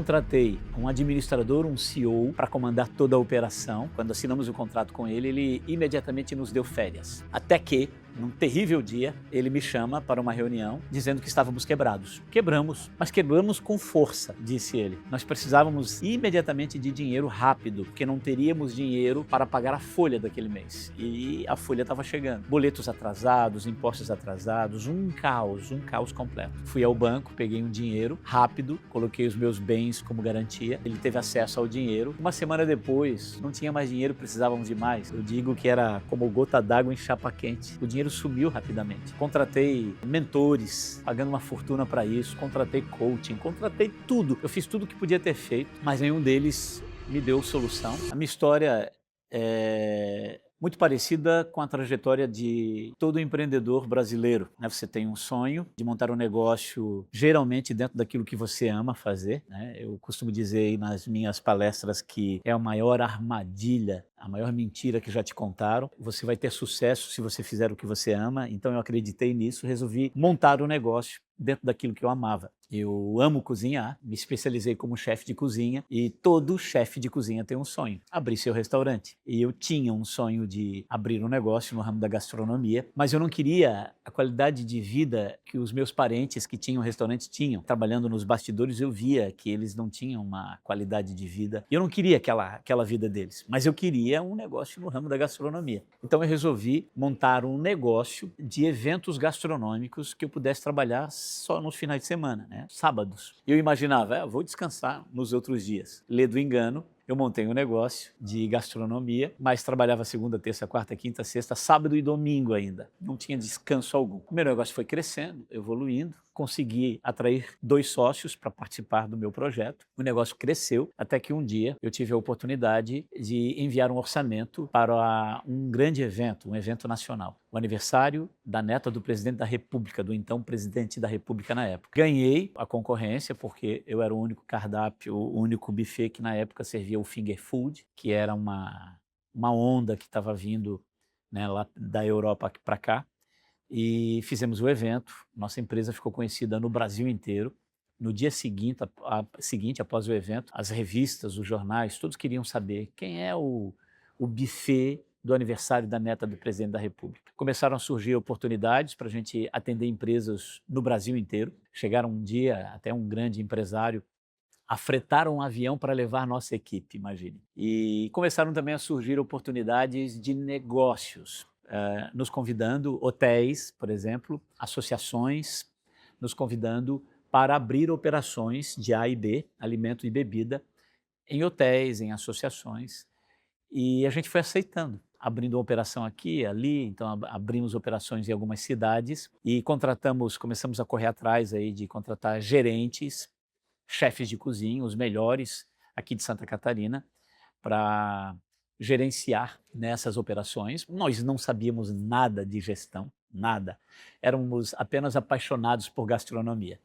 Contratei um administrador, um CEO, para comandar toda a operação. Quando assinamos o contrato com ele, ele imediatamente nos deu férias. Até que, num terrível dia, ele me chama para uma reunião dizendo que estávamos quebrados. Quebramos, mas quebramos com força, disse ele. Nós precisávamos imediatamente de dinheiro rápido, porque não teríamos dinheiro para pagar a folha daquele mês. E a folha estava chegando. Boletos atrasados, impostos atrasados, um caos completo. Fui ao banco, peguei um dinheiro rápido, coloquei os meus bens como garantia. Ele teve acesso ao dinheiro. Uma semana depois, não tinha mais dinheiro, precisávamos de mais. Eu digo que era como gota d'água em chapa quente. O dinheiro sumiu rapidamente. Contratei mentores, pagando uma fortuna para isso, contratei coaching, contratei tudo. Eu fiz tudo o que podia ter feito, mas nenhum deles me deu solução. A minha história é muito parecida com a trajetória de todo empreendedor brasileiro, né? Você tem um sonho de montar um negócio, geralmente dentro daquilo que você ama fazer, né? Eu costumo dizer nas minhas palestras que é a maior armadilha, a maior mentira que já te contaram. Você vai ter sucesso se você fizer o que você ama, então eu acreditei nisso, resolvi montar um negócio dentro daquilo que eu amava. Eu amo cozinhar, me especializei como chefe de cozinha e todo chefe de cozinha tem um sonho, abrir seu restaurante. E eu tinha um sonho de abrir um negócio no ramo da gastronomia, mas eu não queria a qualidade de vida que os meus parentes que tinham restaurantes tinham. Trabalhando nos bastidores eu via que eles não tinham uma qualidade de vida. E eu não queria aquela vida deles, mas eu queria um negócio no ramo da gastronomia. Então eu resolvi montar um negócio de eventos gastronômicos que eu pudesse trabalhar só nos finais de semana, né? Sábados. Eu imaginava, vou descansar nos outros dias. Ledo engano, eu montei um negócio de gastronomia, mas trabalhava segunda, terça, quarta, quinta, sexta, sábado e domingo ainda. Não tinha descanso algum. O meu negócio foi crescendo, evoluindo. Consegui atrair 2 sócios para participar do meu projeto. O negócio cresceu até que um dia eu tive a oportunidade de enviar um orçamento para um grande evento, um evento nacional. O aniversário da neta do presidente da República, do então presidente da República na época. Ganhei a concorrência porque eu era o único cardápio, o único buffet que na época servia o finger food, que era uma onda que estava vindo, né, lá da Europa para cá. E fizemos o evento, nossa empresa ficou conhecida no Brasil inteiro. No dia seguinte, após o evento, as revistas, os jornais, todos queriam saber quem é o buffet do aniversário da neta do presidente da República. Começaram a surgir oportunidades para a gente atender empresas no Brasil inteiro. Chegaram um dia, até um grande empresário, a fretar um avião para levar nossa equipe, imagine. E começaram também a surgir oportunidades de negócios, nos convidando, hotéis, por exemplo, associações, nos convidando para abrir operações de A e B, alimento e bebida, em hotéis, em associações. E a gente foi aceitando, abrindo uma operação aqui, ali, então abrimos operações em algumas cidades e começamos a correr atrás aí de contratar gerentes, chefes de cozinha, os melhores aqui de Santa Catarina, para gerenciar nessas operações. Nós não sabíamos nada de gestão, nada. Éramos apenas apaixonados por gastronomia.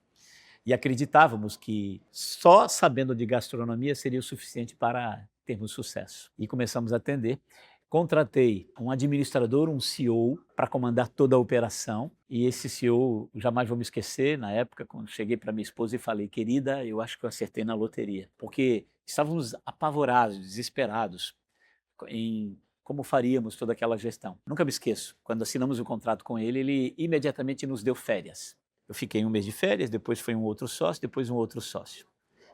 E acreditávamos que só sabendo de gastronomia seria o suficiente para termos sucesso. E começamos a atender. Contratei um administrador, um CEO, para comandar toda a operação. E esse CEO, jamais vou me esquecer, na época, quando cheguei para minha esposa e falei, querida, eu acho que eu acertei na loteria. Porque estávamos apavorados, desesperados em como faríamos toda aquela gestão. Nunca me esqueço, quando assinamos o contrato com ele, ele imediatamente nos deu férias. Eu fiquei um mês de férias, depois foi um outro sócio, depois um outro sócio.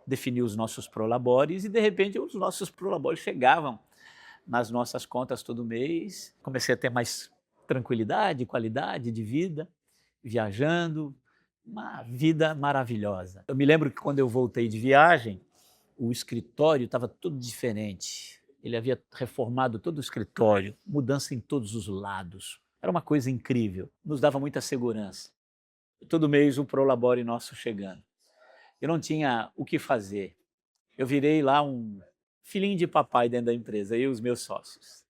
Defini os nossos prolabores e, de repente, os nossos prolabores chegavam nas nossas contas todo mês. Comecei a ter mais tranquilidade, qualidade de vida, viajando, uma vida maravilhosa. Eu me lembro que quando eu voltei de viagem, o escritório estava tudo diferente. Ele havia reformado todo o escritório, mudança em todos os lados. Era uma coisa incrível, nos dava muita segurança. Todo mês um prolabore nosso chegando. Eu não tinha o que fazer. Eu virei lá um filhinho de papai dentro da empresa, eu e os meus sócios.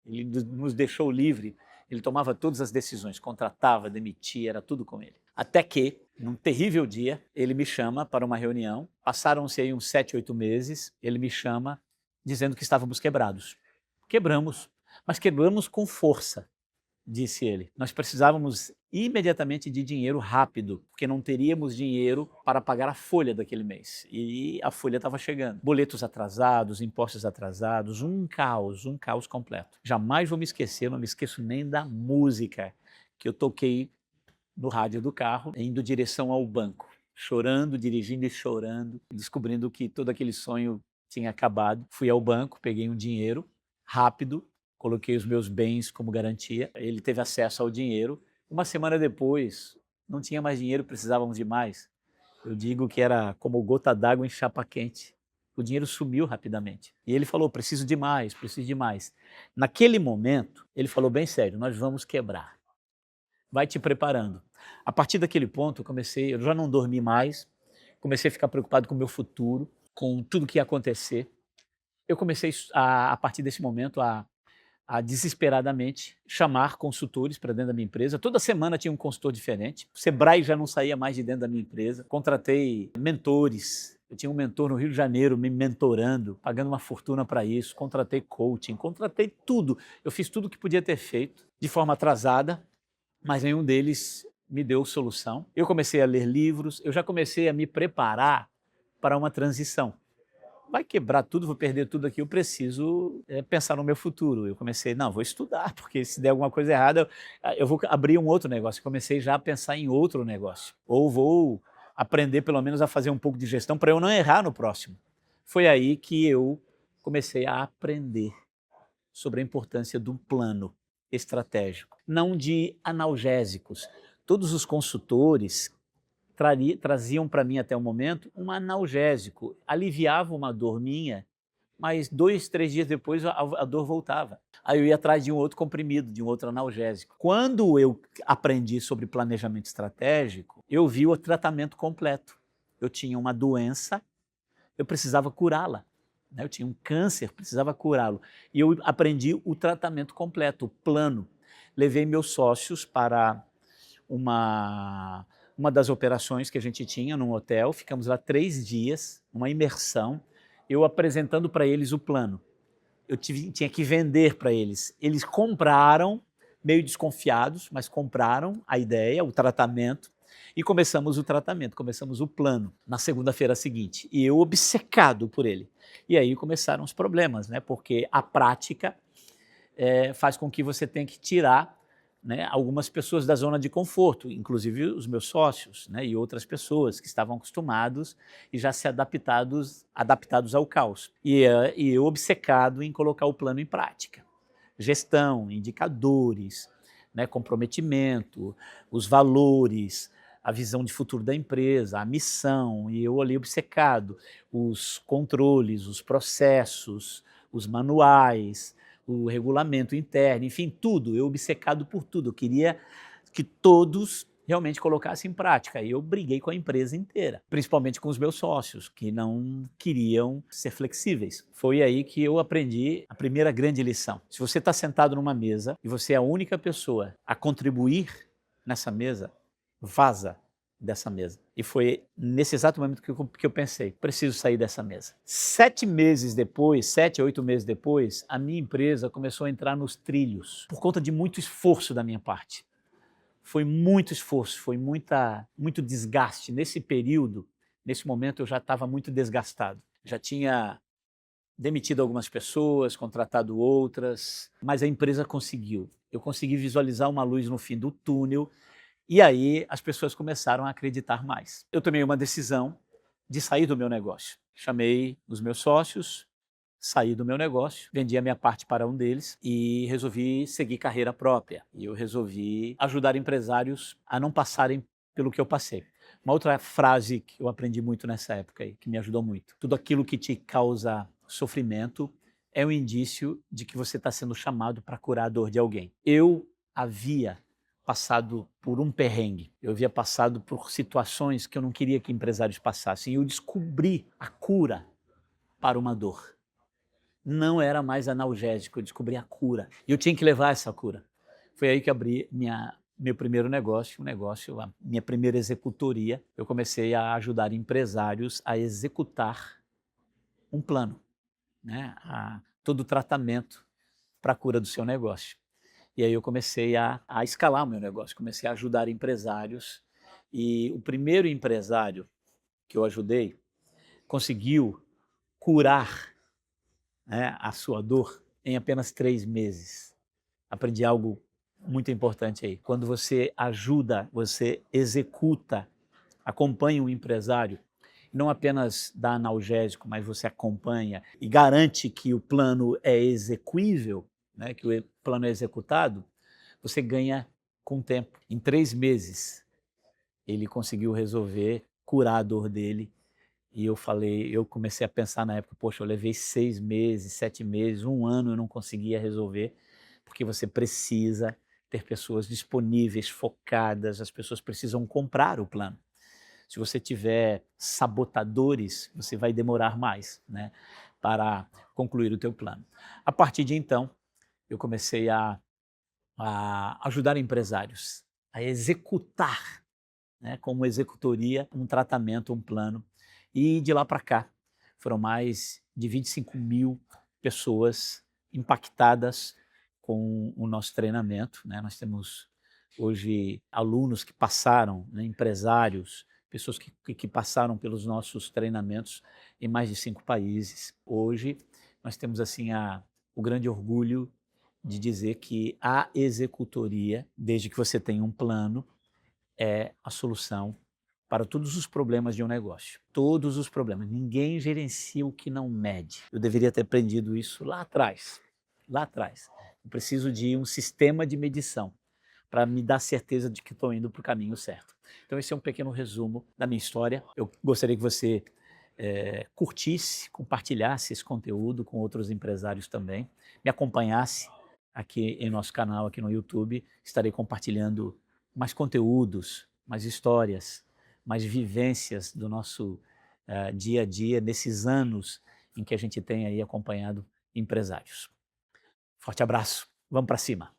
Ele nos deixou livre, ele tomava todas as decisões, contratava, demitia, era tudo com ele. Até que, num terrível dia, ele me chama para uma reunião, passaram-se aí uns 7, 8 meses, ele me chama dizendo que estávamos quebrados. Quebramos, mas quebramos com força. disse ele. Nós precisávamos imediatamente de dinheiro rápido, porque não teríamos dinheiro para pagar a folha daquele mês. E a folha estava chegando. Boletos atrasados, impostos atrasados, um caos completo. Jamais vou me esquecer, não me esqueço nem da música que eu toquei no rádio do carro, indo em direção ao banco, chorando, dirigindo e chorando, descobrindo que todo aquele sonho tinha acabado. Fui ao banco, peguei um dinheiro rápido, coloquei os meus bens como garantia. Ele teve acesso ao dinheiro. Uma semana depois, não tinha mais dinheiro, precisávamos de mais. Eu digo que era como gota d'água em chapa quente. O dinheiro sumiu rapidamente. E ele falou, preciso de mais, preciso de mais. Naquele momento, ele falou bem sério, nós vamos quebrar. Vai te preparando. A partir daquele ponto, eu já não dormi mais, comecei a ficar preocupado com o meu futuro, com tudo que ia acontecer. Eu comecei, a partir desse momento, a desesperadamente chamar consultores para dentro da minha empresa. Toda semana tinha um consultor diferente. O Sebrae já não saía mais de dentro da minha empresa. Contratei mentores. Eu tinha um mentor no Rio de Janeiro me mentorando, pagando uma fortuna para isso. Contratei coaching, contratei tudo. Eu fiz tudo o que podia ter feito de forma atrasada, mas nenhum deles me deu solução. Eu comecei a ler livros, eu já comecei a me preparar para uma transição. Vai quebrar tudo, vou perder tudo aqui, eu preciso pensar no meu futuro. Eu comecei, não, vou estudar, porque se der alguma coisa errada, eu vou abrir um outro negócio. Eu comecei já a pensar em outro negócio. Ou vou aprender pelo menos a fazer um pouco de gestão para eu não errar no próximo. Foi aí que eu comecei a aprender sobre a importância do plano estratégico, não de analgésicos. Todos os consultores traziam para mim até o momento um analgésico, aliviava uma dor minha, mas 2, 3 dias depois a dor voltava. Aí eu ia atrás de um outro comprimido, de um outro analgésico. Quando eu aprendi sobre planejamento estratégico, eu vi o tratamento completo. Eu tinha uma doença, eu precisava curá-la. Eu tinha um câncer, precisava curá-lo. E eu aprendi o tratamento completo, o plano. Levei meus sócios para uma das operações que a gente tinha num hotel, ficamos lá 3 dias, uma imersão, eu apresentando para eles o plano. Eu tinha que vender para eles. Eles compraram, meio desconfiados, mas compraram a ideia, o tratamento, e começamos o tratamento, começamos o plano na segunda-feira seguinte. E eu obcecado por ele. E aí começaram os problemas, né? Porque a prática faz com que você tenha que tirar, né, algumas pessoas da zona de conforto, inclusive os meus sócios, né, e outras pessoas que estavam acostumados e já se adaptados ao caos. E eu obcecado em colocar o plano em prática. Gestão, indicadores, né, comprometimento, os valores, a visão de futuro da empresa, a missão, e eu ali obcecado, os controles, os processos, os manuais, o regulamento interno, enfim, tudo, eu obcecado por tudo, eu queria que todos realmente colocassem em prática, e eu briguei com a empresa inteira, principalmente com os meus sócios, que não queriam ser flexíveis. Foi aí que eu aprendi a primeira grande lição. Se você está sentado numa mesa e você é a única pessoa a contribuir nessa mesa, vaza dessa mesa. E foi nesse exato momento que eu pensei, preciso sair dessa mesa. 7 meses depois, 7 a 8 meses depois, a minha empresa começou a entrar nos trilhos, por conta de muito esforço da minha parte. Foi muito esforço, foi muito desgaste. Nesse período, nesse momento, eu já estava muito desgastado. Já tinha demitido algumas pessoas, contratado outras, mas a empresa conseguiu. Eu consegui visualizar uma luz no fim do túnel. E aí as pessoas começaram a acreditar mais. Eu tomei uma decisão de sair do meu negócio. Chamei os meus sócios, saí do meu negócio, vendi a minha parte para um deles e resolvi seguir carreira própria. E eu resolvi ajudar empresários a não passarem pelo que eu passei. Uma outra frase que eu aprendi muito nessa época aí, que me ajudou muito. Tudo aquilo que te causa sofrimento é um indício de que você está sendo chamado para curar a dor de alguém. Eu havia passado por um perrengue, eu havia passado por situações que eu não queria que empresários passassem, e eu descobri a cura para uma dor. Não era mais analgésico, eu descobri a cura, e eu tinha que levar essa cura. Foi aí que abri meu primeiro negócio, a minha primeira executoria. Eu comecei a ajudar empresários a executar um plano, né, todo o tratamento para a cura do seu negócio. E aí eu comecei a escalar o meu negócio, comecei a ajudar empresários. E o primeiro empresário que eu ajudei conseguiu curar, né, a sua dor em apenas 3 meses. Aprendi algo muito importante aí. Quando você ajuda, você executa, acompanha um empresário, não apenas dá analgésico, mas você acompanha e garante que o plano é execuível, né, que o plano é executado, você ganha com o tempo. Em 3 meses, ele conseguiu resolver, curar a dor dele. E eu comecei a pensar na época, poxa, eu levei 6 meses, 7 meses, um ano eu não conseguia resolver, porque você precisa ter pessoas disponíveis, focadas, as pessoas precisam comprar o plano. Se você tiver sabotadores, você vai demorar mais, né, para concluir o teu plano. A partir de então, eu comecei a ajudar empresários a executar, né, como executoria, um tratamento, um plano. E de lá para cá, foram mais de 25.000 pessoas impactadas com o nosso treinamento, né? Nós temos hoje alunos que passaram, né, empresários, pessoas que passaram pelos nossos treinamentos em mais de 5 países. Hoje, nós temos assim o grande orgulho de dizer que a executoria, desde que você tenha um plano, é a solução para todos os problemas de um negócio. Todos os problemas. Ninguém gerencia o que não mede. Eu deveria ter aprendido isso lá atrás. Lá atrás. Eu preciso de um sistema de medição para me dar certeza de que estou indo para o caminho certo. Então esse é um pequeno resumo da minha história. Eu gostaria que você curtisse, compartilhasse esse conteúdo com outros empresários também, me acompanhasse aqui em nosso canal, aqui no YouTube. Estarei compartilhando mais conteúdos, mais histórias, mais vivências do nosso dia a dia, nesses anos em que a gente tem aí acompanhado empresários. Forte abraço, vamos para cima!